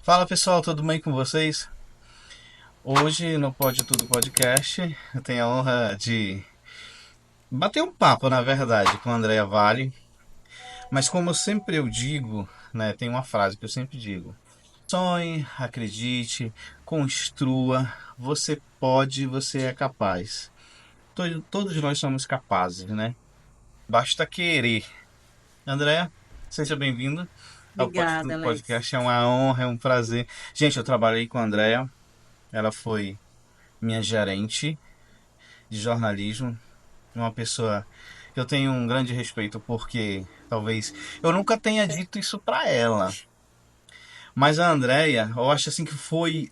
Fala pessoal, tudo bem com vocês? Hoje no Pode Tudo Podcast eu tenho a honra de bater um papo, na verdade, com a Andrea Vale. Mas como eu digo, né, tem uma frase que eu sempre digo: sonhe, acredite, construa, você pode, você é capaz. Todos nós somos capazes, né? Basta querer. Andrea, seja bem-vinda ao Pode Obrigada, Tudo Alex. Podcast. É uma honra, é um prazer. Gente, eu trabalhei com a Andrea. Ela foi minha gerente de jornalismo, uma pessoa que eu tenho um grande respeito porque talvez eu nunca tenha dito isso pra ela, mas a Andrea, eu acho assim que foi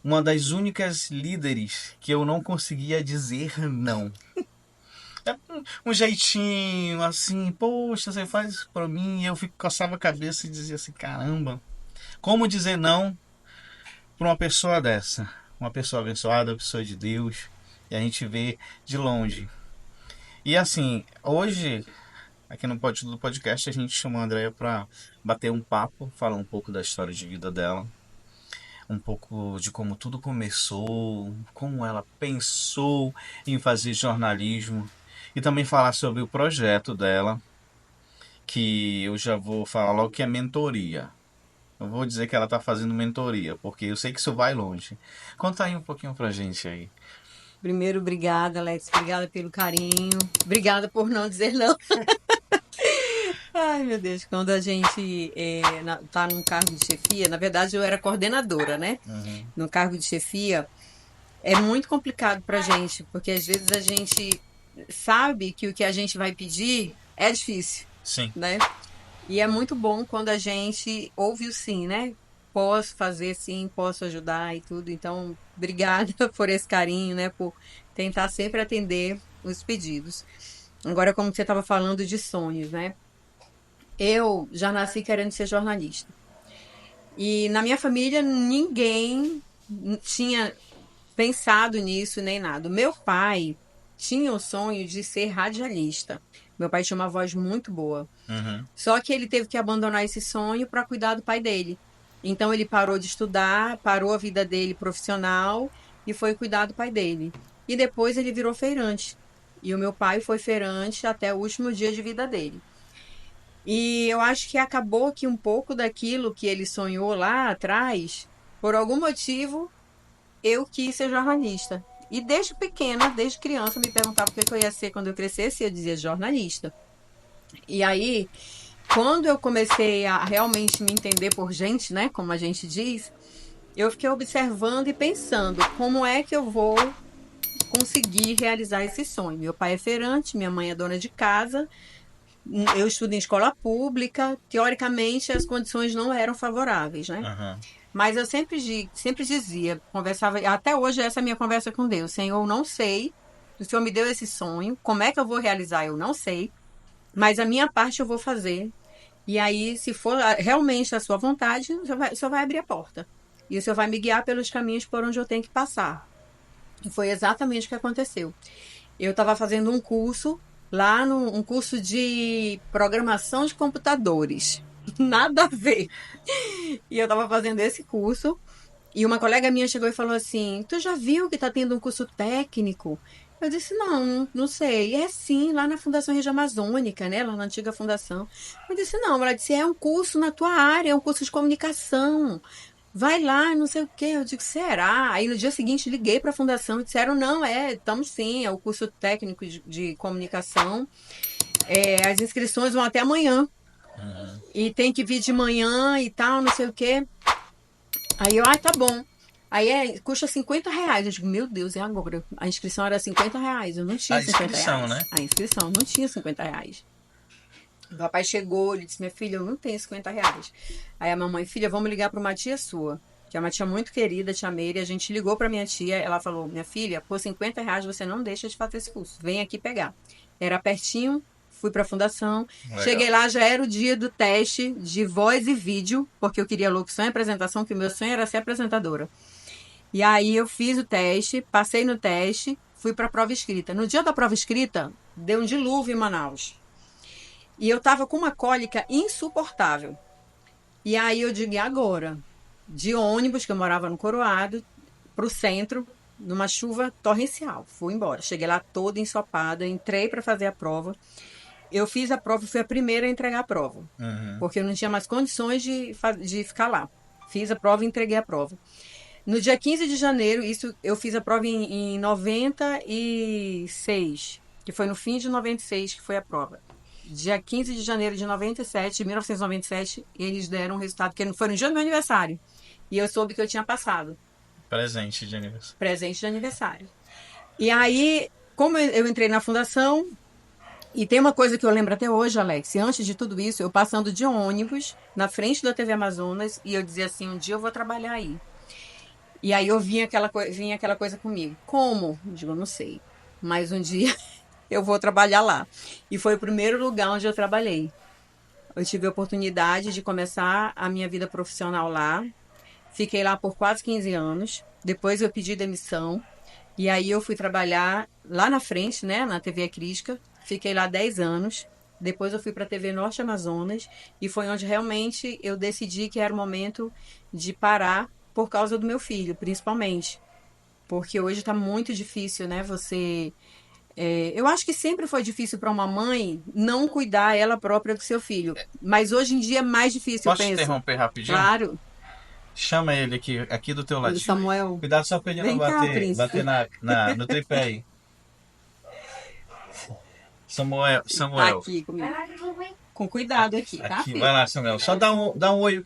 uma das únicas líderes que eu não conseguia dizer não. É um jeitinho assim, poxa, você faz isso pra mim, e eu fico coçava a cabeça e dizia assim, caramba, como dizer não pra uma pessoa dessa? Uma pessoa abençoada, uma pessoa de Deus, e a gente vê de longe. E assim, hoje, aqui no do Podcast, a gente chamou a Andrea para bater um papo, falar um pouco da história de vida dela, um pouco de como tudo começou, como ela pensou em fazer jornalismo e também falar sobre o projeto dela, que eu já vou falar logo que é mentoria. Eu vou dizer que ela está fazendo mentoria, porque eu sei que isso vai longe. Conta aí um pouquinho pra gente aí. Primeiro, obrigada, Alex. Obrigada pelo carinho. Obrigada por não dizer não. Ai, meu Deus, quando a gente tá num cargo de chefia, na verdade eu era coordenadora, né? Uhum. No cargo de chefia, é muito complicado pra gente, porque às vezes a gente sabe que o que a gente vai pedir é difícil, Sim. né? E é muito bom quando a gente ouve o sim, né? Posso fazer sim, posso ajudar e tudo. Então, obrigada por esse carinho, né? Por tentar sempre atender os pedidos. Agora, como você estava falando de sonhos, né? Eu já nasci querendo ser jornalista. E na minha família ninguém tinha pensado nisso nem nada. O meu pai tinha o sonho de ser radialista. Meu pai tinha uma voz muito boa. Uhum. Só que ele teve que abandonar esse sonho para cuidar do pai dele. Então ele parou de estudar, parou a vida dele profissional e foi cuidar do pai dele. E depois ele virou feirante. E o meu pai foi feirante até o último dia de vida dele. E eu acho que acabou que um pouco daquilo que ele sonhou lá atrás, por algum motivo, eu quis ser jornalista. E desde pequena, desde criança, me perguntava o que eu ia ser quando eu crescesse, e eu dizia jornalista. E aí, quando eu comecei a realmente me entender por gente, né, como a gente diz, eu fiquei observando e pensando como é que eu vou conseguir realizar esse sonho. Meu pai é feirante, minha mãe é dona de casa, eu estudo em escola pública, teoricamente as condições não eram favoráveis, né? Uhum. Mas eu sempre dizia, conversava, até hoje essa é a minha conversa com Deus, Senhor, eu não sei, o Senhor me deu esse sonho, como é que eu vou realizar? Eu não sei, mas a minha parte eu vou fazer. E aí, se for realmente a sua vontade, o senhor vai abrir a porta. E o senhor vai me guiar pelos caminhos por onde eu tenho que passar. E foi exatamente o que aconteceu. Eu estava fazendo um curso lá no um curso de programação de computadores. Nada a ver. E eu estava fazendo esse curso e uma colega minha chegou e falou assim: Tu já viu que está tendo um curso técnico? Eu disse: Não, não sei. É sim, lá na Fundação Regia Amazônica, né? Lá na antiga fundação. Eu disse: Não. Ela disse: É um curso na tua área, é um curso de comunicação. Vai lá, não sei o quê. Eu digo: Será? Aí no dia seguinte liguei para a fundação e disseram: Não, estamos sim, é o curso técnico de comunicação. As inscrições vão até amanhã. Uhum. E tem que vir de manhã e tal, não sei o quê. Aí eu, tá bom. Aí custa R$ 50. Eu digo, meu Deus, é agora. A inscrição era R$ 50. Eu não tinha A 50 inscrição, reais. né? A inscrição não tinha R$ 50. O papai chegou, ele disse, minha filha, eu não tenho R$ 50. Aí a mamãe, filha, vamos ligar para uma tia sua, que é uma tia muito querida, tia Meire. A gente ligou para minha tia, ela falou, minha filha, por R$ 50 você não deixa de fazer esse curso. Vem aqui pegar. Era pertinho, fui para a fundação. Legal. Cheguei lá, já era o dia do teste de voz e vídeo, porque eu queria locução e apresentação, que o meu sonho era ser apresentadora. E aí eu fiz o teste, passei no teste, fui para a prova escrita. No dia da prova escrita, deu um dilúvio em Manaus. E eu tava com uma cólica insuportável. E aí eu digo, e agora? de ônibus, que eu morava no Coroado, para o centro, numa chuva torrencial. Fui embora. Cheguei lá toda ensopada, entrei para fazer a prova. Eu fiz a prova, fui a primeira a entregar a prova, porque eu não tinha mais condições de ficar lá. Fiz a prova e entreguei a prova. No dia 15 de janeiro, isso eu fiz a prova em 96, que foi no fim de 96 que foi a prova. Dia 15 de janeiro de 1997, eles deram o resultado, que foi no dia do meu aniversário. E eu soube que eu tinha passado. Presente de aniversário. Presente de aniversário. E aí, como eu entrei na fundação, e tem uma coisa que eu lembro até hoje, Alex, e antes de tudo isso, eu passando de ônibus na frente da TV Amazonas, e eu dizia assim, um dia eu vou trabalhar aí. E aí vinha aquela coisa comigo. Como? Eu digo, não sei. Mas um dia eu vou trabalhar lá. E foi o primeiro lugar onde eu trabalhei. Eu tive a oportunidade de começar a minha vida profissional lá. Fiquei lá por quase 15 anos. Depois eu pedi demissão. E aí eu fui trabalhar lá na frente, né, na TV Crisca. Fiquei lá 10 anos. Depois eu fui para a TV Norte Amazonas. E foi onde realmente eu decidi que era o momento de parar por causa do meu filho, principalmente. Porque hoje está muito difícil, né, você... eu acho que sempre foi difícil para uma mãe não cuidar ela própria do seu filho. Mas hoje em dia é mais difícil, Posso eu penso. interromper rapidinho? Claro. Chama ele aqui do teu lado. Samuel. Cuidado só pra ele Vem não cá, príncipe. bater no tripé aí. Samuel. Aqui comigo. Com cuidado aqui, tá? Aqui, vai lá, Samuel. Só dá um oi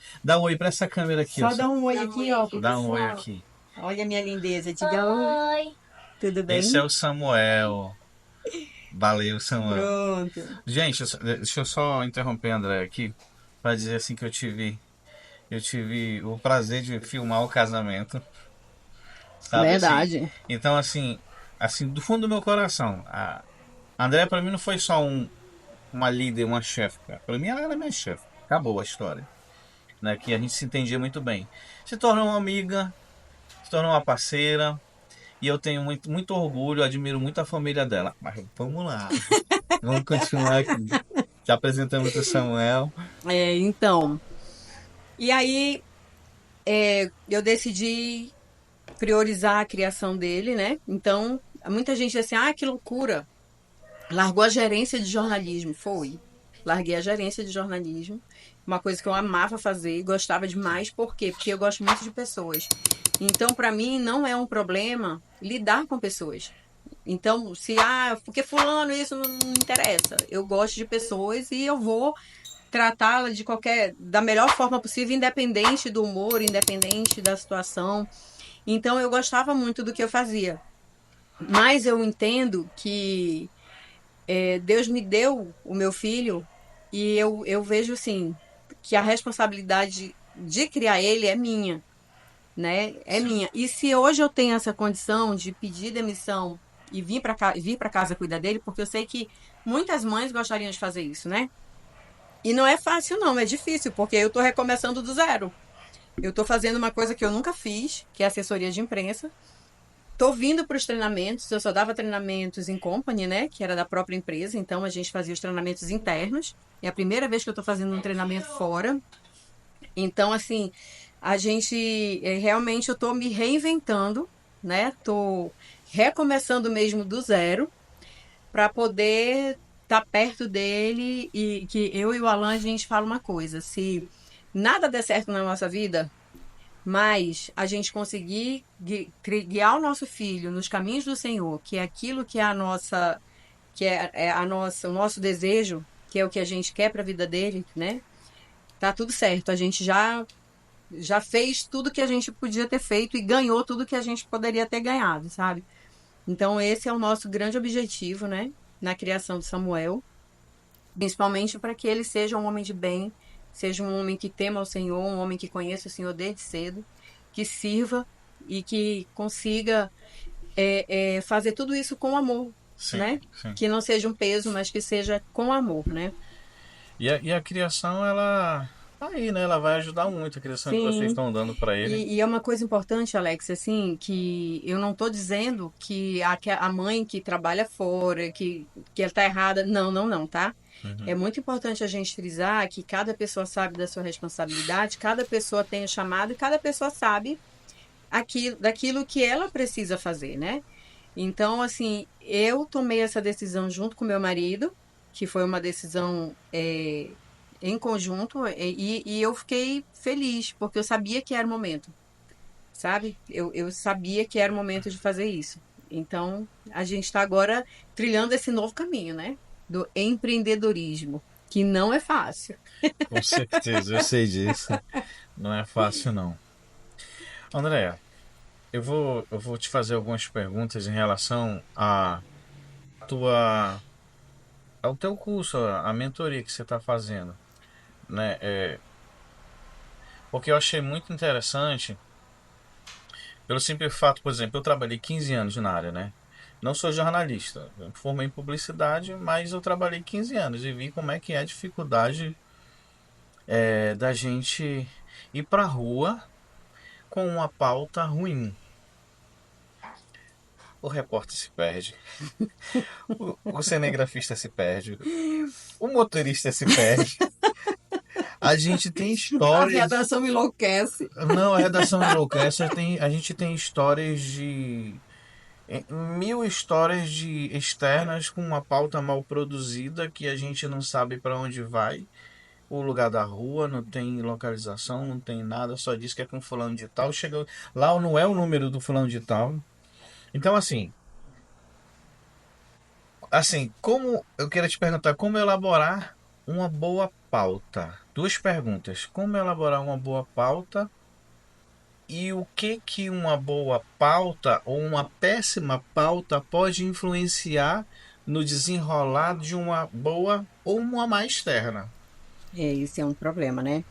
pra essa câmera aqui. Só dá um oi aqui, ó. Dá um oi aqui. Olha a minha lindeza. Diga oi. Tudo bem? Esse é o Samuel. Valeu, Samuel. Pronto. Gente, deixa eu só interromper a André aqui pra dizer assim que eu tive o prazer de filmar o casamento. Sabe, Verdade. assim? Então, assim, do fundo do meu coração, a André pra mim não foi só uma líder, uma chefe, cara. Pra mim ela era minha chefe. Acabou a história. Né? Que a gente se entendia muito bem. Se tornou uma amiga, se tornou uma parceira. E eu tenho muito, muito orgulho, admiro muito a família dela. Mas vamos lá. Vamos continuar aqui. Já apresentamos o Samuel. Então. E aí, eu decidi priorizar a criação dele, né? Então, muita gente diz assim, que loucura. Largou a gerência de jornalismo. Foi. Larguei a gerência de jornalismo. Uma coisa que eu amava fazer, gostava demais. Por quê? Porque eu gosto muito de pessoas. Então, para mim, não é um problema lidar com pessoas. Então, porque fulano, isso não interessa. Eu gosto de pessoas e eu vou tratá-la da melhor forma possível, independente do humor, independente da situação. Então, eu gostava muito do que eu fazia. Mas eu entendo que Deus me deu o meu filho e eu vejo, assim, que a responsabilidade de criar ele é minha. Né? É minha. E se hoje eu tenho essa condição de pedir demissão e vir para casa cuidar dele, porque eu sei que muitas mães gostariam de fazer isso, né? E não é fácil não, é difícil, porque eu tô recomeçando do zero. Eu tô fazendo uma coisa que eu nunca fiz, que é assessoria de imprensa. Tô vindo para os treinamentos, eu só dava treinamentos em company, né? Que era da própria empresa, então a gente fazia os treinamentos internos. É a primeira vez que eu tô fazendo um treinamento fora. Então, assim, a gente realmente eu tô me reinventando, né? Tô recomeçando mesmo do zero para poder estar perto dele e que eu e o Alan a gente fala uma coisa, se nada der certo na nossa vida, mas a gente conseguir guiar o nosso filho nos caminhos do Senhor, que é aquilo que é a nossa o nosso desejo, que é o que a gente quer para a vida dele, né? Tá tudo certo, a gente já fez tudo que a gente podia ter feito e ganhou tudo que a gente poderia ter ganhado, sabe? Então esse é o nosso grande objetivo, né? Na criação de Samuel. Principalmente para que ele seja um homem de bem, seja um homem que tema o Senhor, um homem que conheça o Senhor desde cedo, que sirva e que consiga fazer tudo isso com amor, Sim, né? sim. Que não seja um peso, mas que seja com amor, né? E a criação, ela Aí, né? Ela vai ajudar muito a criação que vocês Sim. estão dando para ele. E é uma coisa importante, Alex, assim, que eu não estou dizendo que a mãe que trabalha fora, que ela está errada. Não, não, não, tá? É Uhum. muito importante a gente frisar que cada pessoa sabe da sua responsabilidade, cada pessoa tem o chamado e cada pessoa sabe daquilo que ela precisa fazer, né? Então, assim, eu tomei essa decisão junto com meu marido, que foi uma decisão em conjunto, e eu fiquei feliz, porque eu sabia que era o momento, sabe? Eu sabia que era o momento de fazer isso. Então, a gente está agora trilhando esse novo caminho, né? Do empreendedorismo, que não é fácil. Com certeza, eu sei disso. Não é fácil, não. Andréa, eu vou te fazer algumas perguntas em relação tua, ao teu curso, a mentoria que você está fazendo, né? Porque eu achei muito interessante, pelo simples fato, por exemplo, eu trabalhei 15 anos na área, né? Não sou jornalista, eu formei em publicidade, mas eu trabalhei 15 anos e vi como é que é a dificuldade da gente ir pra rua com uma pauta ruim. O repórter se perde, o cinegrafista se perde, o motorista se perde. A gente tem A histórias. redação enlouquece. Não, a redação enlouquece. A gente tem histórias mil histórias de externas com uma pauta mal produzida que a gente não sabe para onde vai. O lugar da rua não tem localização, não tem nada, só diz que é com fulano de tal. Chega lá, não é o número do fulano de tal. Então, assim, como eu queria te perguntar, como elaborar uma boa pauta? Duas perguntas: como elaborar uma boa pauta e o que uma boa pauta ou uma péssima pauta pode influenciar no desenrolar de uma boa ou uma má externa? Esse é um problema, né?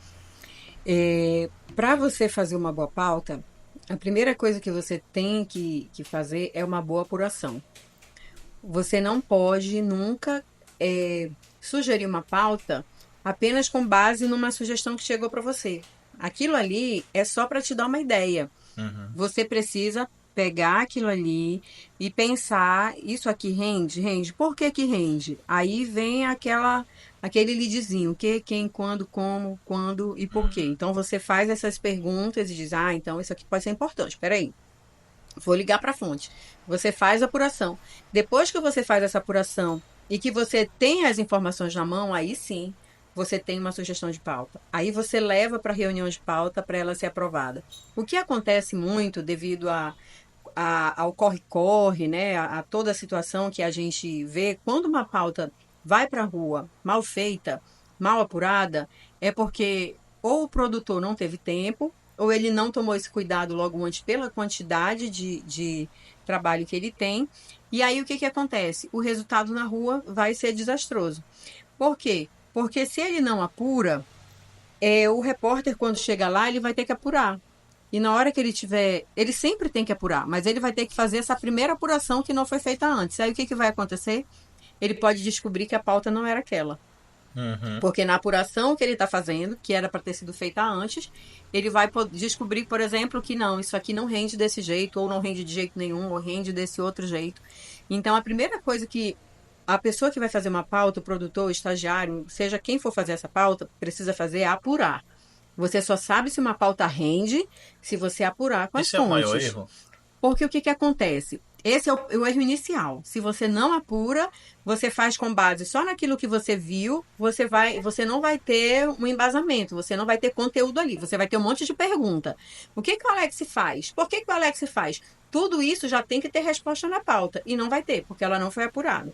Para você fazer uma boa pauta, a primeira coisa que você tem que fazer é uma boa apuração. Você não pode nunca sugerir uma pauta apenas com base numa sugestão que chegou para você. Aquilo ali é só para te dar uma ideia. Uhum. Você precisa pegar aquilo ali e pensar, isso aqui rende? Rende. Por que que rende? Aí vem aquele leadzinho, o que, quem, quando, como, quando e por quê. Então você faz essas perguntas e diz, então isso aqui pode ser importante. Espera aí. Vou ligar para a fonte. Você faz a apuração. Depois que você faz essa apuração e que você tem as informações na mão, aí sim você tem uma sugestão de pauta. Aí você leva para a reunião de pauta para ela ser aprovada. O que acontece muito devido ao corre-corre, né, a toda a situação que a gente vê, quando uma pauta vai para a rua mal feita, mal apurada, é porque ou o produtor não teve tempo, ou ele não tomou esse cuidado logo antes pela quantidade de trabalho que ele tem. E aí o que, que acontece? O resultado na rua vai ser desastroso. Por quê? Porque se ele não apura, o repórter, quando chega lá, ele vai ter que apurar. E na hora que ele tiver. Ele sempre tem que apurar, mas ele vai ter que fazer essa primeira apuração que não foi feita antes. Aí o que, que vai acontecer? Ele pode descobrir que a pauta não era aquela. Uhum. Porque na apuração que ele está fazendo, que era para ter sido feita antes, ele vai descobrir, por exemplo, que não, isso aqui não rende desse jeito, ou não rende de jeito nenhum, ou rende desse outro jeito. Então, a primeira coisa que a pessoa que vai fazer uma pauta, o produtor, o estagiário, seja quem for fazer essa pauta, precisa fazer é apurar. Você só sabe se uma pauta rende se você apurar com as Esse é o maior fontes. erro. Porque o que, que acontece? Esse é o erro inicial. Se você não apura, você faz com base só naquilo que você viu, você não vai ter um embasamento, você não vai ter conteúdo ali, você vai ter um monte de pergunta. O que, que o Alex faz? Por que, que o Alex faz? Tudo isso já tem que ter resposta na pauta. E não vai ter, porque ela não foi apurada.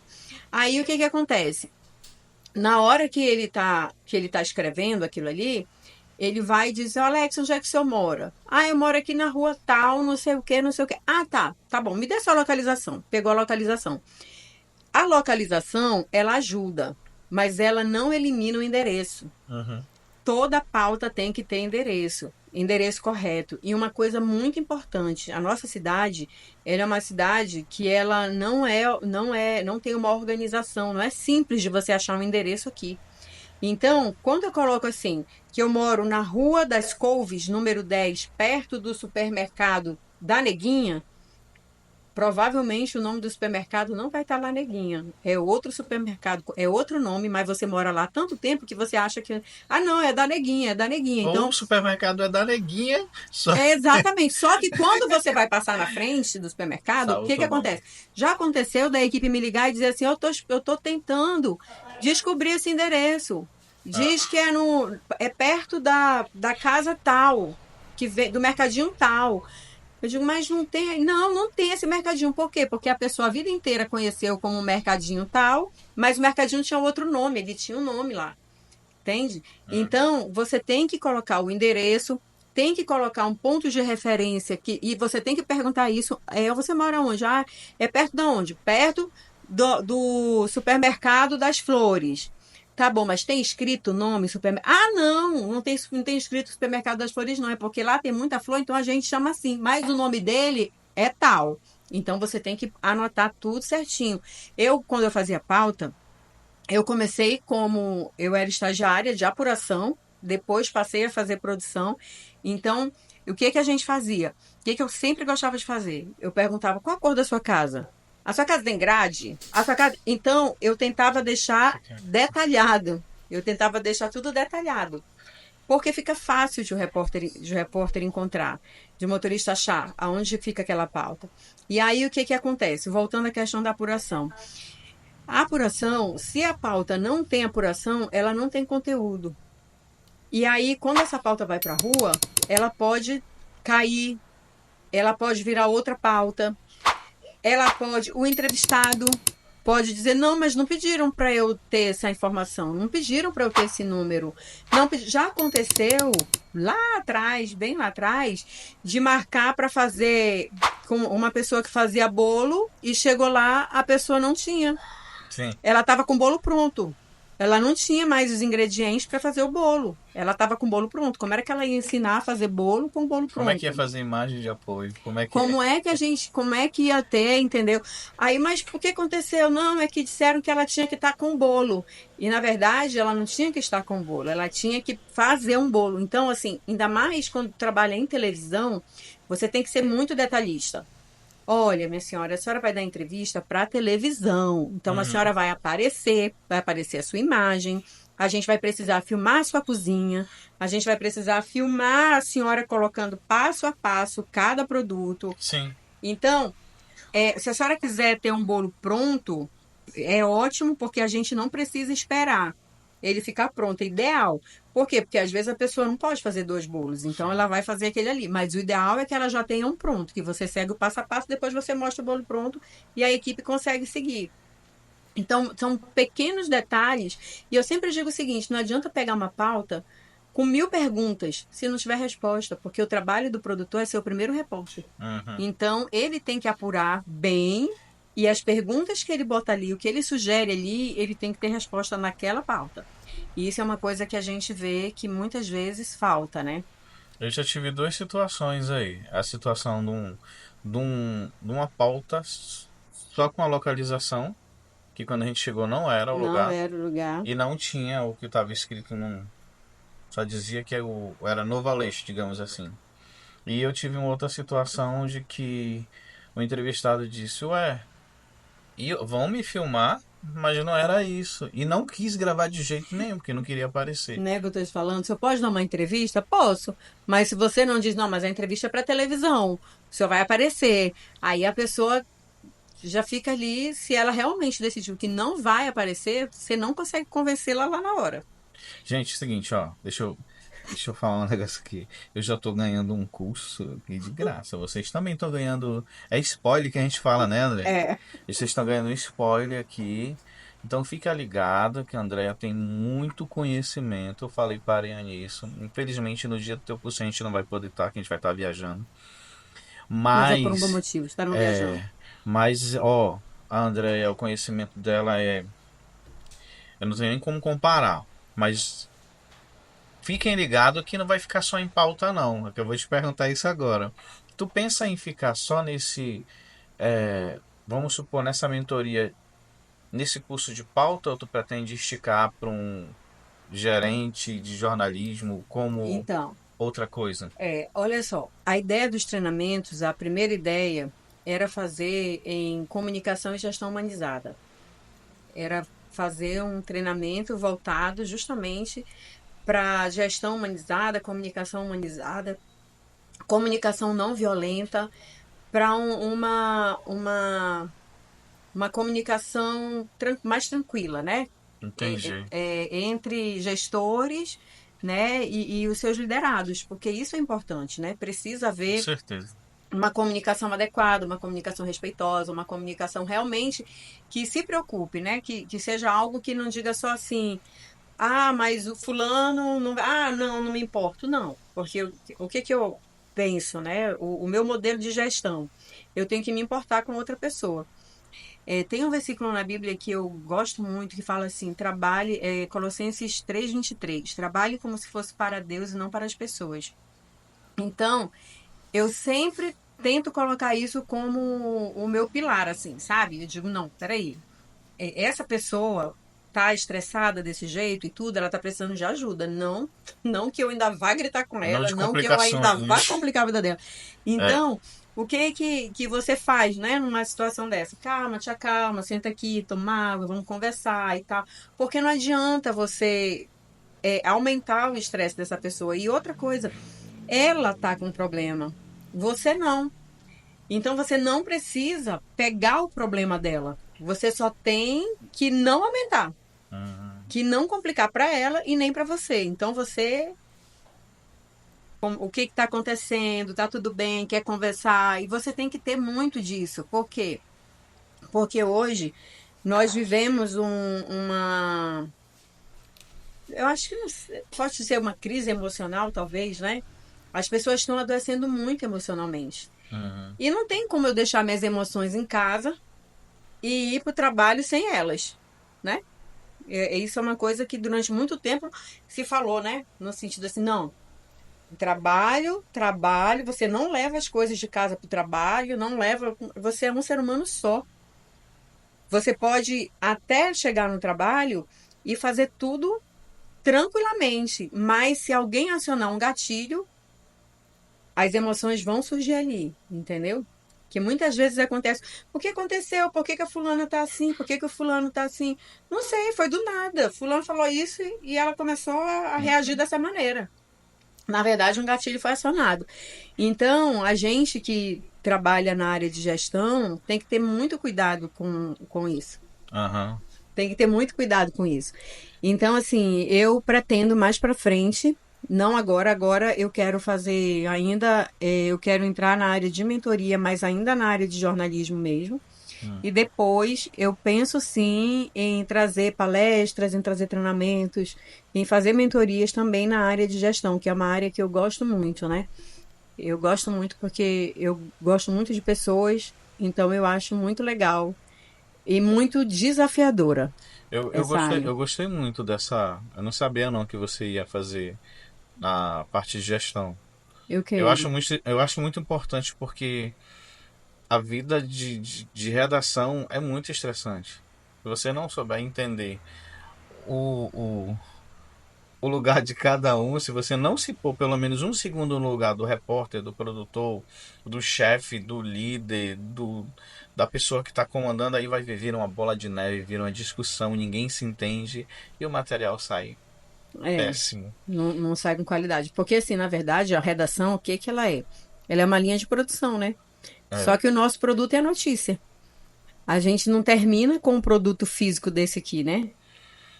Aí o que, que acontece? Na hora que ele tá escrevendo aquilo ali, ele vai dizer, Alex, onde é que o senhor mora? Eu moro aqui na rua tal, não sei o que, não sei o que. Tá bom, me dê sua localização. Pegou a localização. A localização, ela ajuda, mas ela não elimina o endereço. Uhum. Toda pauta tem que ter endereço correto. E uma coisa muito importante, a nossa cidade, ela é uma cidade que ela não tem uma organização, não é simples de você achar um endereço aqui. Então, quando eu coloco assim, que eu moro na Rua das Couves, número 10, perto do supermercado da Neguinha, provavelmente o nome do supermercado não vai estar lá Neguinha. É outro supermercado, é outro nome, mas você mora lá há tanto tempo que você acha que. Ah, não, é da Neguinha, é da Neguinha. Ou o Então, supermercado é da Neguinha, só é exatamente. Só que quando você vai passar na frente do supermercado, o sabe que que outro nome. acontece? Já aconteceu da equipe me ligar e dizer assim: eu tô tentando descobrir esse endereço. Diz que é, no, é perto da casa tal, que vem, do mercadinho tal. Eu digo, mas não tem. Não, não tem esse mercadinho. Por quê? Porque a pessoa a vida inteira conheceu como mercadinho tal, mas o mercadinho tinha outro nome, ele tinha um nome lá. Entende? Então, você tem que colocar o endereço, tem que colocar um ponto de referência e você tem que perguntar isso. Você mora onde? Ah, é perto de onde? Perto do supermercado das flores. Tá bom, mas tem escrito o nome supermercado? Ah, não tem escrito supermercado das flores, não. É porque lá tem muita flor, então a gente chama assim. Mas o nome dele é tal. Então você tem que anotar tudo certinho. Quando eu fazia pauta, eu comecei como eu era estagiária de apuração, depois passei a fazer produção. Então, o que que a gente fazia? O que que eu sempre gostava de fazer? Eu perguntava: qual a cor da sua casa? A sua casa tem grade? A sua casa. Então, eu tentava deixar detalhado. Eu tentava deixar tudo detalhado. Porque fica fácil de o repórter encontrar, de o motorista achar aonde fica aquela pauta. E aí, o que que acontece? Voltando à questão da apuração. A apuração, se a pauta não tem apuração, ela não tem conteúdo. E aí, quando essa pauta vai para a rua, ela pode cair, ela pode virar outra pauta, o entrevistado pode dizer: não, mas não pediram para eu ter essa informação, não pediram para eu ter esse número. Não, já aconteceu lá atrás, bem lá atrás, de marcar para fazer com uma pessoa que fazia bolo e chegou lá, a pessoa não tinha. Sim. Ela estava com o bolo pronto. Ela não tinha mais os ingredientes para fazer o bolo. Ela estava com o bolo pronto. Como era que ela ia ensinar a fazer bolo com o bolo Como é que ia pronto? fazer imagem de apoio? Como é que é? Como é que ia ter, entendeu? Aí, mas por que aconteceu? Não, é que disseram que ela tinha que estar com o bolo. E na verdade, ela não tinha que estar com o bolo, ela tinha que fazer um bolo. Então, assim, ainda mais quando trabalha em televisão, você tem que ser muito detalhista. Olha, minha senhora, a senhora vai dar entrevista para televisão. Então a senhora vai aparecer a sua imagem. A gente vai precisar filmar a sua cozinha. A gente vai precisar filmar a senhora colocando passo a passo cada produto. Sim. Então, se a senhora quiser ter um bolo pronto, é ótimo, porque a gente não precisa esperar ele ficar pronto. É ideal. Por quê? Porque às vezes a pessoa não pode fazer dois bolos, então ela vai fazer aquele ali. Mas o ideal é que ela já tenha um pronto, que você segue o passo a passo, depois você mostra o bolo pronto e a equipe consegue seguir. Então, são pequenos detalhes. E eu sempre digo o seguinte: não adianta pegar uma pauta com 1.000 perguntas se não tiver resposta, porque o trabalho do produtor é ser o primeiro repórter. Uhum. Então, ele tem que apurar bem e as perguntas que ele bota ali, o que ele sugere ali, ele tem que ter resposta naquela pauta. E isso é uma coisa que a gente vê que muitas vezes falta, né? Eu já tive duas situações aí. A situação de uma pauta só com a localização, que quando a gente chegou não era o Não lugar, era o lugar. e não tinha o que estava escrito num. Só dizia que era Nova Leste, digamos assim. E eu tive uma outra situação de que o entrevistado disse: ué, vão me filmar, mas não era isso. E não quis gravar de jeito nenhum, porque não queria aparecer. Né, que eu estou te falando, você pode dar uma entrevista? Posso. Mas se você não diz: não, mas a entrevista é para televisão, o senhor vai aparecer. Aí a pessoa já fica ali, se ela realmente decidiu que não vai aparecer, você não consegue convencê-la lá na hora. Gente, é o seguinte, ó, deixa eu falar um negócio aqui. Eu já tô ganhando um curso aqui de graça. Vocês também estão ganhando. É spoiler que a gente fala, né, André? É. Vocês estão ganhando um spoiler aqui. Então fica ligado que a Andrea tem muito conhecimento. Eu falei para a nisso. Infelizmente no dia do teu curso a gente não vai poder estar, que a gente vai estar viajando. Mas é por um bom Mas, motivo, estarão viajando. é, mas, ó, a Andrea, o conhecimento dela é. Eu não tenho nem como comparar. Mas fiquem ligados que não vai ficar só em pauta, não. É que eu vou te perguntar isso agora. Tu pensa em ficar só nesse. Vamos supor, nessa mentoria, nesse curso de pauta, ou tu pretende esticar para gerente de jornalismo como Então, outra coisa? olha só, a ideia dos treinamentos, a primeira ideia era fazer em comunicação e gestão humanizada. Era fazer um treinamento voltado justamente para gestão humanizada, comunicação não violenta, para uma comunicação mais tranquila, né? Entendi. Entre gestores, né, e os seus liderados, porque isso é importante, né? Precisa Com haver certeza. uma comunicação adequada, uma comunicação respeitosa, uma comunicação realmente que se preocupe, né? Que seja algo que não diga só assim, ah, mas o fulano não, não me importo, não, porque o que que eu penso, né? O meu modelo de gestão, eu tenho que me importar com outra pessoa. Tem um versículo na Bíblia que eu gosto muito que fala assim: trabalhe, Colossenses 3:23, trabalhe como se fosse para Deus e não para as pessoas. Então, eu sempre tento colocar isso como o meu pilar, assim, sabe? Eu digo, não, peraí, essa pessoa tá estressada desse jeito e tudo, ela tá precisando de ajuda. Não, não que eu ainda vá gritar com Não ela, de não que eu ainda vá complicações. complicar a vida dela. É, Então, o que você faz, né, numa situação dessa? Calma, te acalma, senta aqui, toma água, vamos conversar e tal. Porque não adianta você aumentar o estresse dessa pessoa. E outra coisa, ela tá com um problema, você não. Então você não precisa pegar o problema dela. Você só tem que não aumentar, que não complicar para ela e nem para você. Então você, o que está acontecendo? Tá tudo bem? Quer conversar? E você tem que ter muito disso. Por quê? Porque hoje nós vivemos eu acho que pode ser uma crise emocional, talvez, né? As pessoas estão adoecendo muito emocionalmente. E não tem como eu deixar minhas emoções em casa e ir para o trabalho sem elas, né? Isso é uma coisa que durante muito tempo se falou, né? No sentido assim, não, trabalho, trabalho, você não leva as coisas de casa para o trabalho, não leva. Você é um ser humano só. Você pode até chegar no trabalho e fazer tudo tranquilamente, mas se alguém acionar um gatilho, as emoções vão surgir ali, entendeu? Que muitas vezes acontece. O que aconteceu? Por que que a fulana tá assim? Por que que o fulano tá assim? Não sei, foi do nada. Fulano falou isso e ela começou a reagir dessa maneira. Na verdade, um gatilho foi acionado. Então, a gente que trabalha na área de gestão tem que ter muito cuidado com isso. aham. Tem que ter muito cuidado com isso. Então, assim, eu pretendo mais para frente, não agora, agora eu quero fazer ainda, eu quero entrar na área de mentoria, mas ainda na área de jornalismo mesmo. E depois eu penso sim em trazer palestras, em trazer treinamentos, em fazer mentorias também na área de gestão, que é uma área que eu gosto muito, né? Eu gosto muito porque eu gosto muito de pessoas, então eu acho muito legal e muito desafiadora essa área. Eu gostei muito dessa. Eu não sabia não que você ia fazer na parte de gestão. Eu quero. Eu acho muito importante porque a vida de redação é muito estressante. Se você não souber entender o, o, o lugar de cada um, se você não se pôr pelo menos um segundo no lugar do repórter, do produtor, do chefe, do líder, da pessoa que está comandando, aí vai vir uma bola de neve, vira uma discussão, ninguém se entende e o material sai É, péssimo. não sai com qualidade. Porque, assim, na verdade, a redação, o que que ela é? Ela é uma linha de produção, né? É, Só que o nosso produto é a notícia. A gente não termina com um produto físico desse aqui, né?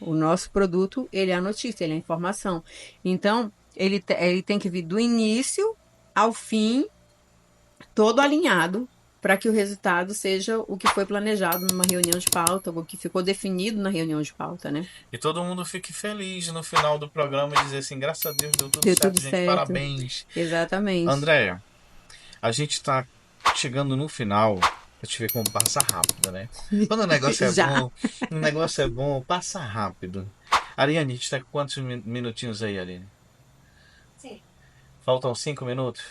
O nosso produto, ele é a notícia, ele é a informação. Então, ele tem que vir do início ao fim, todo alinhado, para que o resultado seja o que foi planejado numa reunião de pauta, o que ficou definido na reunião de pauta, né? e todo mundo fique feliz no final do programa e dizer assim, graças a Deus deu tudo Deu tudo certo, gente, certo. parabéns. Exatamente. Andréia, a gente está chegando no final. Pra te ver como passa rápido, né? Quando Já. o negócio é bom, passa rápido. Ariane, a gente tá com quantos minutinhos aí, Ariane? Sim. Faltam 5 minutos?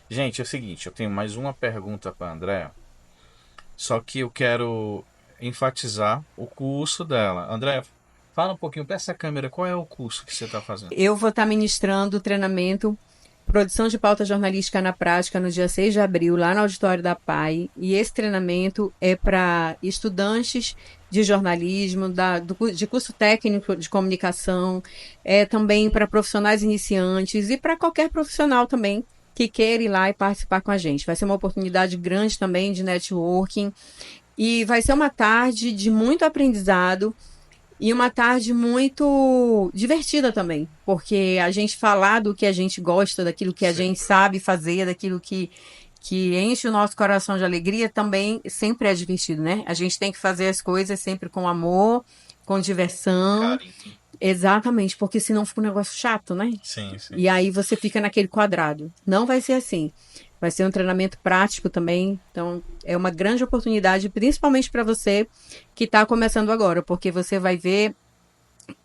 Gente, é o seguinte, eu tenho mais uma pergunta para Andréa. Só que eu quero enfatizar o curso dela. Andréa, Fala um pouquinho para essa câmera, qual é o curso que você está fazendo? Eu vou estar ministrando o treinamento Produção de Pauta Jornalística na Prática no dia 6 de abril, lá no Auditório da PAI. E esse treinamento é para estudantes de jornalismo, de curso técnico de comunicação, é também para profissionais iniciantes e para qualquer profissional também que queira ir lá e participar com a gente. Vai ser uma oportunidade grande também de networking e vai ser uma tarde de muito aprendizado e uma tarde muito divertida também, porque a gente falar do que a gente gosta, daquilo que a gente sabe fazer, daquilo que enche o nosso coração de alegria, também sempre é divertido, né? A gente tem que fazer as coisas sempre com amor, com diversão. Carinho. Exatamente, porque senão fica um negócio chato, né? Sim, sim. E aí você fica naquele quadrado. Não vai ser assim. Vai ser um treinamento prático também. Então, é uma grande oportunidade, principalmente para você que está começando agora, porque você vai ver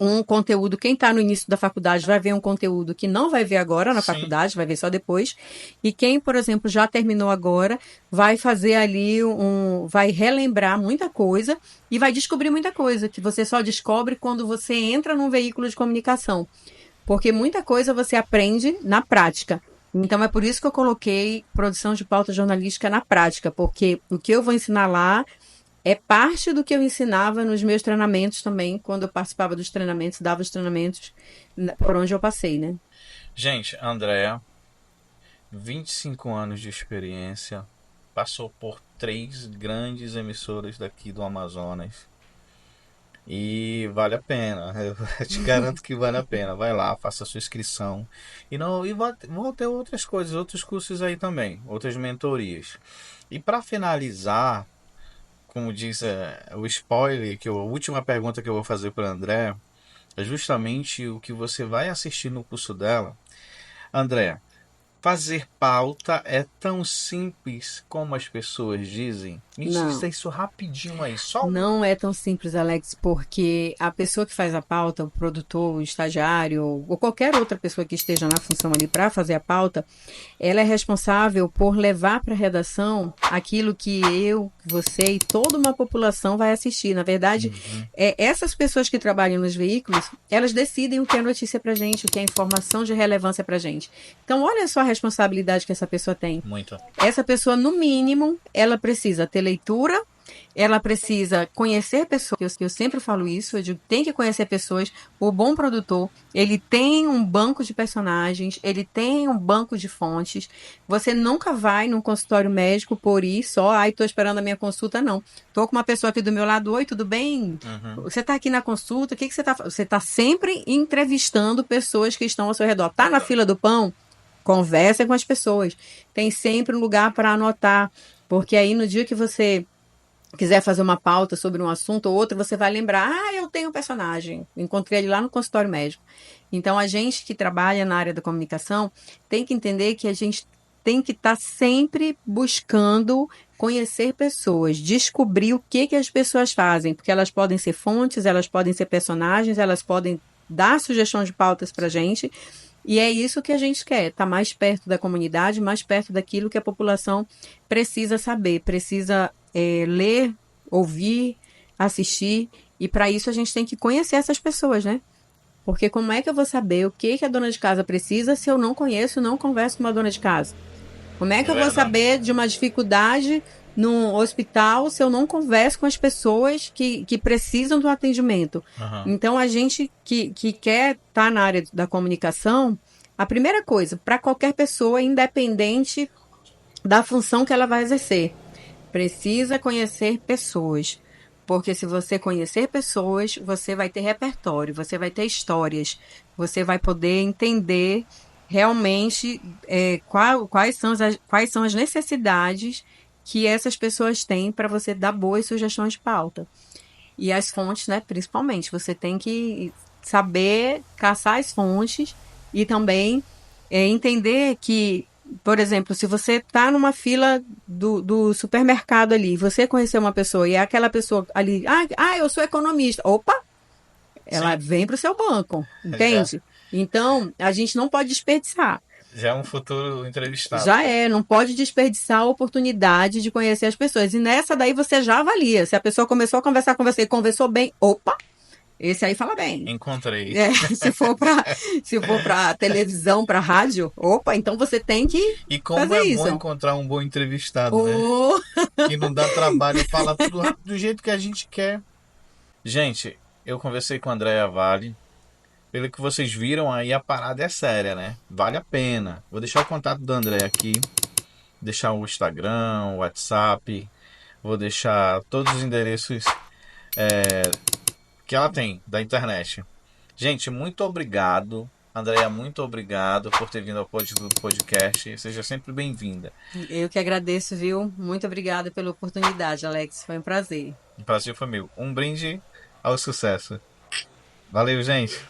um conteúdo, quem está no início da faculdade vai ver um conteúdo que não vai ver agora na faculdade, vai ver só depois. E quem, por exemplo, já terminou agora, vai fazer ali vai relembrar muita coisa e vai descobrir muita coisa que você só descobre quando você entra num veículo de comunicação. Porque muita coisa você aprende na prática. Então é por isso que eu coloquei produção de pauta jornalística na prática, porque o que eu vou ensinar lá é parte do que eu ensinava nos meus treinamentos também, quando eu participava dos treinamentos, dava os treinamentos por onde eu passei, né? Gente, Andréa, 25 anos de experiência, passou por 3 grandes emissoras daqui do Amazonas. E vale a pena, eu te garanto que vale a pena. Vai lá, faça a sua inscrição. E vão ter outras coisas, outros cursos aí também, outras mentorias. E para finalizar, como diz o spoiler, a última pergunta que eu vou fazer para André é justamente o que você vai assistir no curso dela. André, fazer pauta é tão simples como as pessoas dizem? Me diz isso rapidinho aí. Não é tão simples, Alex, porque a pessoa que faz a pauta, o produtor, o estagiário, ou qualquer outra pessoa que esteja na função ali para fazer a pauta, ela é responsável por levar para a redação aquilo que eu, você e toda uma população vai assistir. Na verdade, essas pessoas que trabalham nos veículos, elas decidem o que é notícia para gente, o que é informação de relevância para gente. Então, olha só a responsabilidade que essa pessoa tem. Muito. Essa pessoa, no mínimo, ela precisa ter leitura, ela precisa conhecer pessoas, que eu sempre falo isso, eu digo, tem que conhecer pessoas. O bom produtor, ele tem um banco de personagens, ele tem um banco de fontes. Você nunca vai num consultório médico por ir só, tô esperando a minha consulta, não. Tô com uma pessoa aqui do meu lado, oi, tudo bem? Você tá aqui na consulta, o que você tá fazendo? Você tá sempre entrevistando pessoas que estão ao seu redor. Tá na fila do pão? Conversa com as pessoas. Tem sempre um lugar para anotar, porque aí no dia que você quiser fazer uma pauta sobre um assunto ou outro, você vai lembrar, eu tenho um personagem, encontrei ele lá no consultório médico. Então, a gente que trabalha na área da comunicação tem que entender que a gente tem que estar sempre buscando conhecer pessoas, descobrir o que as pessoas fazem, porque elas podem ser fontes, elas podem ser personagens, elas podem dar sugestão de pautas para a gente, e é isso que a gente quer, estar mais perto da comunidade, mais perto daquilo que a população precisa saber, precisa ler, ouvir, assistir, e para isso a gente tem que conhecer essas pessoas, né? Porque como é que eu vou saber o que a dona de casa precisa se eu não conheço, não converso com uma dona de casa? Como é que eu vou saber de uma dificuldade no hospital se eu não converso com as pessoas que precisam do atendimento? Então, a gente que quer estar na área da comunicação, a primeira coisa, para qualquer pessoa, independente da função que ela vai exercer, precisa conhecer pessoas. Porque se você conhecer pessoas, você vai ter repertório, você vai ter histórias, você vai poder entender realmente quais são as necessidades que essas pessoas têm para você dar boas sugestões de pauta. E as fontes, né, principalmente, você tem que saber caçar as fontes e também entender que, por exemplo, se você está numa fila do supermercado ali, você conheceu uma pessoa e é aquela pessoa ali, eu sou economista, opa, ela vem para o seu banco, entende? Então, a gente não pode desperdiçar. Já é um futuro entrevistado. Não pode desperdiçar a oportunidade de conhecer as pessoas. E nessa daí você já avalia. Se a pessoa começou a conversar com você e conversou bem, opa, Esse aí fala bem. Encontrei. Se for pra televisão, pra rádio, opa, então você tem que E como fazer é isso. bom encontrar um bom entrevistado, né? Oh, Que não dá trabalho, fala tudo rápido do jeito que a gente quer. Gente, eu conversei com a Andréa Vale. Pelo que vocês viram aí, a parada é séria, né? Vale a pena. Vou deixar o contato da Andréa aqui. Deixar o Instagram, o WhatsApp. Vou deixar todos os endereços que ela tem da internet. Gente, muito obrigado. Andréa, muito obrigado por ter vindo ao podcast. Seja sempre bem-vinda. eu que agradeço, viu? Muito obrigada pela oportunidade, Alex. Foi um prazer. O prazer foi meu. Um brinde ao sucesso. Valeu, gente.